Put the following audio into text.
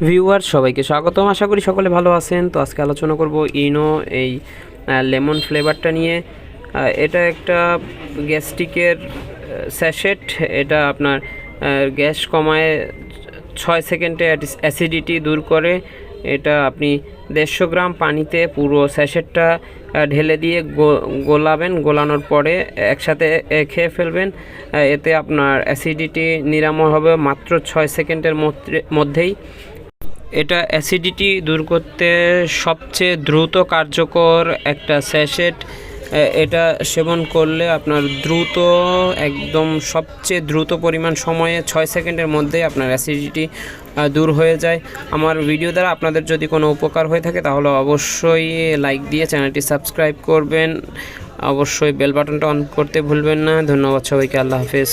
Viewer সবাইকে স্বাগতম। আশা করি সকলে ভালো আছেন। তো আজকে আলোচনা করব ইনো এই লেমন ফ্লেভারটা নিয়ে। এটা একটা গ্যাস্ট্রিকের স্যাশেট। এটা আপনার গ্যাস কমায় 6 সেকেন্ডে অ্যাসিডিটি দূর করে। এটা আপনি 150 গ্রাম পানিতে পুরো স্যাশেটটা ঢেলে দিয়ে গোলাবেন। গোলানোর পরে একসাথে খেয়ে ফেলবেন। এতে আপনার অ্যাসিডিটি নিরাময় হবে মাত্র 6 সেকেন্ডের মধ্যেই। এটা অ্যাসিডিটি দূর করতে সবচেয়ে দ্রুত কার্যকর একটা স্যাশেট। এটা সেবন করলে আপনার একদম সবচেয়ে দ্রুত পরিমাণ সময়ে 6 সেকেন্ডের মধ্যেই আপনার অ্যাসিডিটি দূর হয়ে যায়। আমার ভিডিও দ্বারা আপনাদের যদি কোনো উপকার হয়ে থাকে তাহলে অবশ্যই লাইক দিয়ে চ্যানেলটি সাবস্ক্রাইব করবেন। অবশ্যই বেল বাটনটা অন করতে ভুলবেন না। ধন্যবাদ সবাইকে। আল্লাহ হাফেজ।